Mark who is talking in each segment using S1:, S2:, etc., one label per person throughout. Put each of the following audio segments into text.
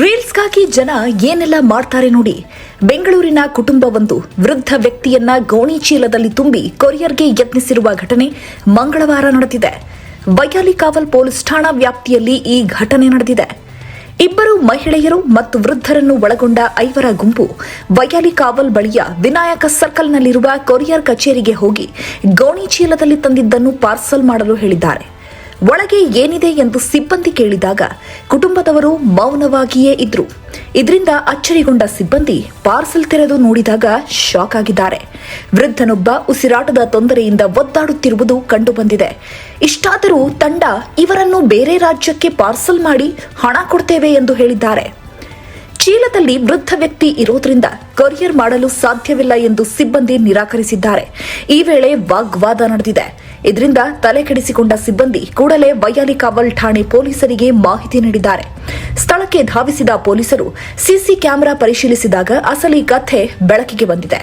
S1: ರೀಲ್ಸ್ಗಾಗಿ ಜನ ಏನೆಲ್ಲ ಮಾಡ್ತಾರೆ ನೋಡಿ. ಬೆಂಗಳೂರಿನ ಕುಟುಂಬವೊಂದು ವೃದ್ಧ ವ್ಯಕ್ತಿಯನ್ನ ಗೋಣಿ ಚೀಲದಲ್ಲಿ ತುಂಬಿ ಕೊರಿಯರ್ಗೆ ಯತ್ನಿಸಿರುವ ಘಟನೆ ಮಂಗಳವಾರ ನಡೆದಿದೆ. ವೈಯಾಲಿಕಾವಲ್ ಪೊಲೀಸ್ ಠಾಣಾ ವ್ಯಾಪ್ತಿಯಲ್ಲಿ ಈ ಘಟನೆ ನಡೆದಿದೆ. ಇಬ್ಬರು ಮಹಿಳೆಯರು ಮತ್ತು ವೃದ್ಧರನ್ನು ಒಳಗೊಂಡ 5 ಗುಂಪು ವೈಯಾಲಿಕಾವಲ್ ಬಳಿಯ ವಿನಾಯಕ ಸರ್ಕಲ್ನಲ್ಲಿರುವ ಕೊರಿಯರ್ ಕಚೇರಿಗೆ ಹೋಗಿ ಗೋಣಿ ಚೀಲದಲ್ಲಿ ತಂದಿದ್ದನ್ನು ಪಾರ್ಸಲ್ ಮಾಡಲು ಹೇಳಿದ್ದಾರೆ. ಒಳಗೆ ಏನಿದೆ ಎಂದು ಸಿಬ್ಬಂದಿ ಕೇಳಿದಾಗ ಕುಟುಂಬದವರು ಮೌನವಾಗಿಯೇ ಇದ್ರು. ಇದರಿಂದ ಅಚ್ಚರಿಗೊಂಡ ಸಿಬ್ಬಂದಿ ಪಾರ್ಸಲ್ ತೆರೆದು ನೋಡಿದಾಗ ಶಾಕ್ ಆಗಿದ್ದಾರೆ. ವೃದ್ಧನೊಬ್ಬ ಉಸಿರಾಟದ ತೊಂದರೆಯಿಂದ ಒದ್ದಾಡುತ್ತಿರುವುದು ಕಂಡುಬಂದಿದೆ. ಇಷ್ಟಾದರೂ ತಂಡ ಇವರನ್ನು ಬೇರೆ ರಾಜ್ಯಕ್ಕೆ ಪಾರ್ಸಲ್ ಮಾಡಿ ಹಣ ಕೊಡ್ತೇವೆ ಎಂದು ಹೇಳಿದ್ದಾರೆ. ಚೀಲದಲ್ಲಿ ವೃದ್ಧ ವ್ಯಕ್ತಿ ಇರೋದ್ರಿಂದ ಕೊರಿಯರ್ ಮಾಡಲು ಸಾಧ್ಯವಿಲ್ಲ ಎಂದು ಸಿಬ್ಬಂದಿ ನಿರಾಕರಿಸಿದ್ದಾರೆ. ಈ ವೇಳೆ ವಾಗ್ವಾದ ನಡೆದಿದೆ. ಇದರಿಂದ ತಲೆಕೆಡಿಸಿಕೊಂಡ ಸಿಬ್ಬಂದಿ ಕೂಡಲೇ ವೈಯಾಲಿಕಾವಲ್ ಠಾಣೆ ಪೊಲೀಸರಿಗೆ ಮಾಹಿತಿ ನೀಡಿದ್ದಾರೆ. ಸ್ಥಳಕ್ಕೆ ಧಾವಿಸಿದ ಪೊಲೀಸರು ಸಿಸಿ ಕ್ಯಾಮೆರಾ ಪರಿಶೀಲಿಸಿದಾಗ ಅಸಲಿ ಕಥೆ ಬೆಳಕಿಗೆ ಬಂದಿದೆ.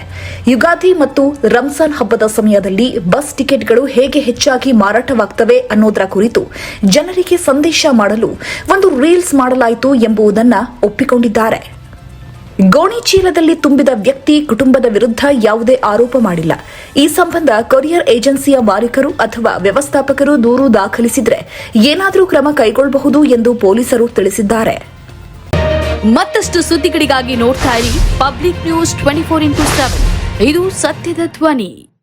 S1: ಯುಗಾದಿ ಮತ್ತು ರಂಜಾನ್ ಹಬ್ಬದ ಸಮಯದಲ್ಲಿ ಬಸ್ ಟಿಕೆಟ್ಗಳು ಹೇಗೆ ಹೆಚ್ಚಾಗಿ ಮಾರಾಟವಾಗ್ತವೆ ಅನ್ನೋದರ ಕುರಿತು ಜನರಿಗೆ ಸಂದೇಶ ಮಾಡಲು ಒಂದು ರೀಲ್ಸ್ ಮಾಡಲಾಯಿತು ಎಂಬುದನ್ನ ಒಪ್ಪಿಕೊಂಡಿದ್ದಾರೆ. ಗೋಣಿ ಚೀಲದಲ್ಲಿ ತುಂಬಿದ ವ್ಯಕ್ತಿ ಕುಟುಂಬದ ವಿರುದ್ಧ ಯಾವುದೇ ಆರೋಪ ಮಾಡಿಲ್ಲ. ಈ ಸಂಬಂಧ ಕೊರಿಯರ್ ಏಜೆನ್ಸಿಯ ಮಾಲೀಕರು ಅಥವಾ ವ್ಯವಸ್ಥಾಪಕರು ದೂರು ದಾಖಲಿಸಿದರೆ ಏನಾದರೂ ಕ್ರಮ ಕೈಗೊಳ್ಳಬಹುದು ಎಂದು ಪೊಲೀಸರು ತಿಳಿಸಿದ್ದಾರೆ.
S2: ಮತ್ತಷ್ಟು ಸುದ್ದಿಗಳಿಗಾಗಿ ನೋಡ್ತಾ ಇರಿ ಪಬ್ಲಿಕ್ ನ್ಯೂಸ್ 24x7. ಇದು ಸತ್ಯದ ಧ್ವನಿ.